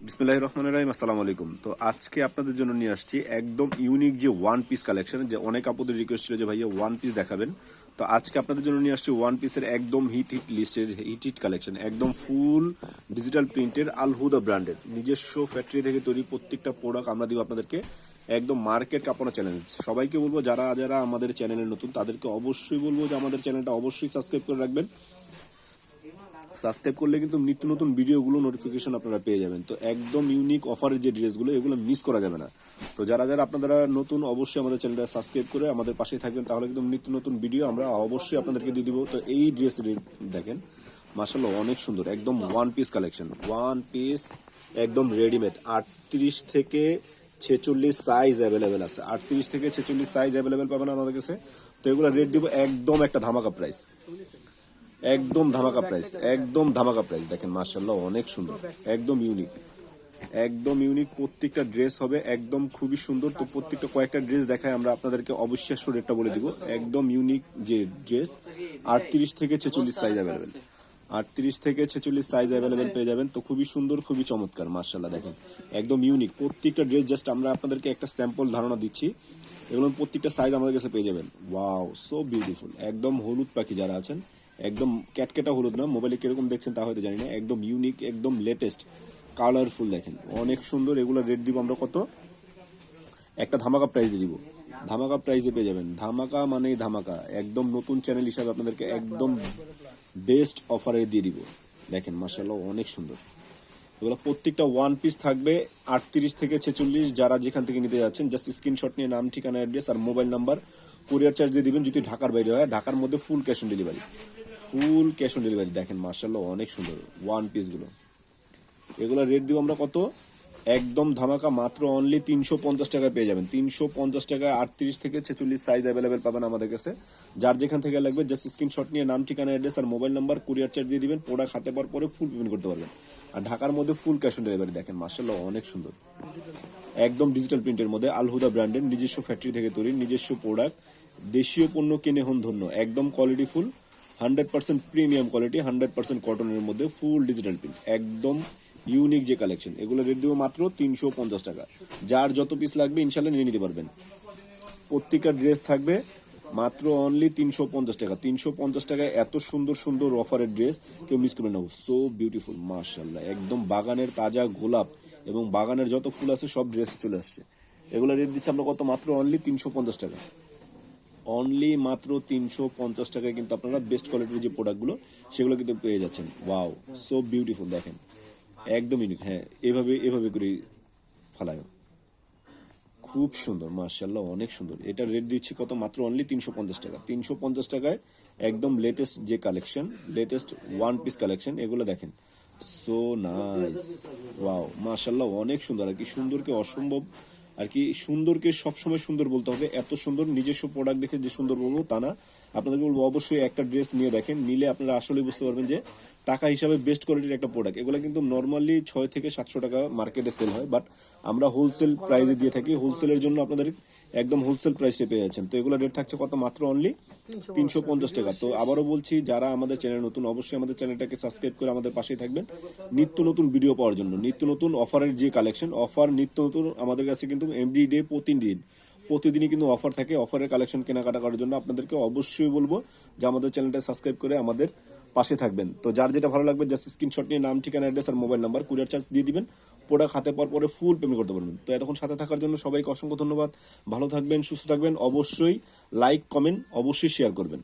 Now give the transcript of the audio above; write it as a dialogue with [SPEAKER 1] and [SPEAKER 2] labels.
[SPEAKER 1] বিসমিল্লাহির রহমানির রহিম। আসসালামু আলাইকুম। তো আজকে আপনাদের জন্য নিয়ে আসছি একদম ইউনিক যে ওয়ান পিস কালেকশন, যে অনেক আপুদের রিকোয়েস্ট ছিল যে ভাইয়া ওয়ান পিস দেখাবেন। তো আজকে আপনাদের জন্য নিয়ে আসছি ওয়ান পিসের একদম হিট লিস্টের হিট কালেকশন, একদম ফুল ডিজিটাল প্রিন্টের আল হুদা ব্র্যান্ডের নিজস্ব ফ্যাক্টরি থেকে তৈরি প্রত্যেকটা প্রোডাক্ট আমরা দিব আপনাদেরকে একদম মার্কেট কাঁপানো চ্যালেঞ্জ। সবাইকে বলবো যারা যারা আমাদের চ্যানেলে নতুন তাদেরকে অবশ্যই বলবো যে আমাদের চ্যানেলটা অবশ্যই সাবস্ক্রাইব করে রাখবেন। সাবস্ক্রাইব করলে কিন্তু নিত্য নতুন ভিডিওগুলো নোটিফিকেশন আপনারা পেয়ে যাবেন। তো একদম ইউনিক অফারের যে ড্রেসগুলো এগুলো মিস করা যাবে না। তো যারা যারা আপনারা নতুন অবশ্যই আমাদের চ্যানেলটা সাবস্ক্রাইব করে আমাদের পাশেই থাকবেন, তাহলে কিন্তু নিত্য নতুন ভিডিও আমরা অবশ্যই আপনাদেরকে দিয়ে দিব। তো এই ড্রেস দেখেন মাশাআল্লাহ অনেক সুন্দর, একদম one piece collection, one piece একদম রেডিমেড। 38 থেকে 46 সাইজ অ্যাভেলেবেল আছে, 38 থেকে 46 সাইজ অ্যাভেলেবেল পাবেন আমাদের কাছে। তো এগুলো রেট দিব একদম একটা ধামাকা প্রাইস, একদম ধামাকা প্রাইস, একদম ধামাকা প্রাইস। দেখেন মাশাআল্লাহ অনেক সুন্দর, একদম ইউনিক, একদম ইউনিক। প্রত্যেকটা ড্রেস হবে একদম খুবই সুন্দর। তো প্রত্যেকটা কয়েকটা ড্রেস দেখায় আমরা আপনাদেরকে অবিশ্বাস্য রেটটা বলে দিব। একদম ইউনিক যে ড্রেস, 38 থেকে 46 সাইজ অ্যাভেলেবেল, 38 থেকে 46 সাইজ অ্যাভেলেবেল পেয়ে যাবেন। তো খুবই সুন্দর, খুবই চমৎকার মাশাআল্লাহ। দেখেন একদম ইউনিক প্রত্যেকটা ড্রেস। জাস্ট আমরা আপনাদেরকে একটা স্যাম্পল ধারণা দিচ্ছি, এগুলো প্রত্যেকটা সাইজ আমাদের কাছে পেয়ে যাবেন। Wow, so beautiful. একদম হলুদ পাখি যারা আছেন, একদম ক্যাটকেটা হলুদ না, মোবাইলে কিরকম দেখছেন তা হয়তো জানি না, একদম ইউনিক, একদম লেটেস্ট, কালারফুল। দেখেন অনেক সুন্দর। এগুলো রেট দিব আমরা কত, একটা ধামাকা প্রাইজে দিব, ধামাকা প্রাইজে পেয়ে যাবেন। ধামাকা মানেই ধামাকা, একদম নতুন চ্যানেল হিসাবে আপনাদেরকে একদম বেস্ট অফারে দিয়ে দিব। দেখেন মাশাআল্লাহ অনেক সুন্দর। এগুলো প্রত্যেকটা ওয়ান পিস থাকবে 38 থেকে 46। যারা যেখান থেকে নিতে যাচ্ছেন জাস্ট স্ক্রিনশট নিয়ে নাম, ঠিকানা, অ্যাড্রেস আর মোবাইল নাম্বার, কুরিয়ার চার্জ দিয়ে দিবেন। যদি ঢাকার বাইরে হয়, ঢাকার মধ্যে full cash on delivery, full cash on delivery. দেখেন মাশাআল্লাহ অনেক সুন্দর ওয়ান পিসগুলো। এগুলো রেট দিব আমরা কত, একদম ধামাকা, মাত্র অনলি 350 টাকায় পেয়ে যাবেন। 350 টাকায় 38 থেকে 46 সাইজ অ্যাভেলেবেল পাবেন আমাদের কাছে। যার যেখান থেকে লাগবে জাস্ট স্ক্রিনশট নিয়ে নাম, ঠিকানা, অ্যাড্রেস আর মোবাইল নাম্বার, কুরিয়ার চার্জ দিয়ে দিবেন। প্রোডাক্ট হাতে পাওয়ার পরে ফুল পেমেন্ট করতে পারবেন। আর ঢাকার মধ্যে ফুল ক্যাশ অন ডেলিভারি। দেখেন মাশাআল্লাহ অনেক সুন্দর, একদম ডিজিটাল প্রিন্টের মধ্যে আল হুদা ব্র্যান্ডের নিজস্ব ফ্যাক্টরি থেকে তৈরি নিজস্ব প্রোডাক্ট। দেশীয় পণ্য কিনে হন ধন্য, একদম কোয়ালিটি ফুল, 100% প্রিমিয়াম কোয়ালিটি, 100% কটনের মধ্যে ফুল ডিজিটাল প্রিন্ট, একদম ইউনিক যে কালেকশন। এগুলো রেট দেবো মাত্র 350 টাকা। যার যত পিস লাগবে ইনশাল্লাহ নিয়ে নিতে পারবেন। প্রত্যেকটা ড্রেস থাকবে মাত্র অনলি 350 টাকা। 350 টাকায় এত সুন্দর সুন্দর অফারের ড্রেস কেউ মিস করবে না। সো বিউটিফুল মাশাআল্লাহ, একদম বাগানের তাজা গোলাপ এবং বাগানের যত ফুল আছে সব ড্রেস চলে আসছে। এগুলো রেট দিচ্ছি আমরা কত, মাত্র অনলি 350 টাকা। অনলি মাত্র 350 টাকায় কিন্তু আপনারা বেস্ট কোয়ালিটির যে প্রোডাক্টগুলো সেগুলো কিন্তু পেয়ে যাচ্ছেন। Wow, so beautiful. দেখেন একদম ইউনিক। হ্যাঁ, এভাবে এভাবে করে ফালায়, খুব সুন্দর মাশাআল্লাহ অনেক সুন্দর। এটা রেট দিচ্ছি কত, মাত্র অনলি 350 টাকা। 350 টাকায় একদম লেটেস্ট যে collection, latest one piece collection, এগুলো দেখেন সো নাইস। ওয়াও মাশাআল্লাহ অনেক সুন্দর। আর কি সুন্দরকে অসম্ভব, আর কি সুন্দরকে সবসময় সুন্দর বলতে হবে, এত সুন্দর। নিজস্ব প্রোডাক্ট দেখে যে সুন্দর বলবো তা না, আপনাদেরকে বলবো অবশ্যই একটা ড্রেস নিয়ে দেখেন, নিলে আপনারা আসলে বুঝতে পারবেন যে টাকা হিসাবে বেস্ট কোয়ালিটির একটা প্রোডাক্ট। এগুলো কিন্তু নর্মালি 6 থেকে 700 টাকা মার্কেটে সেল হয়, বাট আমরা হোলসেল প্রাইসে দিয়ে থাকি। হোলসেলের জন্য আপনাদের একদম হোলসেল প্রাইসে পেয়ে যাচ্ছেন। তো এগুলো রেট থাকছে কত, মাত্র অনলি 350 টাকা। তো আবারও বলছি, যারা আমাদের চ্যানেল নতুন অবশ্যই আমাদের চ্যানেলটাকে সাবস্ক্রাইব করে আমাদের পাশেই থাকবেন নিত্য নতুন ভিডিও পাওয়ার জন্য। নিত্য নতুন অফারের যে কালেকশন, অফার নিত্য নতুন আমাদের কাছে কিন্তু এভরিডে, প্রতিদিনই কিন্তু অফার থাকে। অফারের কালেকশন কেনাকাটা করার জন্য আপনাদেরকে অবশ্যই বলবো যে আমাদের চ্যানেলটা সাবস্ক্রাইব করে আমাদের পাশে থাকবেন। তো যার যেটা ভালো লাগবে জাস্ট স্ক্রিনশট নিয়ে নাম, ঠিকানা, অ্যাড্রেস আর মোবাইল নাম্বার, কুরিয়ার চার্জ দিয়ে দিবেন। প্রোডাক্ট হাতে পাওয়ার পরে ফুল পেমেন্ট করতে পারবেন। তো এতক্ষণ সাথে থাকার জন্য সবাইকে অসংখ্য ধন্যবাদ। ভালো থাকবেন, সুস্থ থাকবেন। অবশ্যই লাইক, কমেন্ট অবশ্যই শেয়ার করবেন।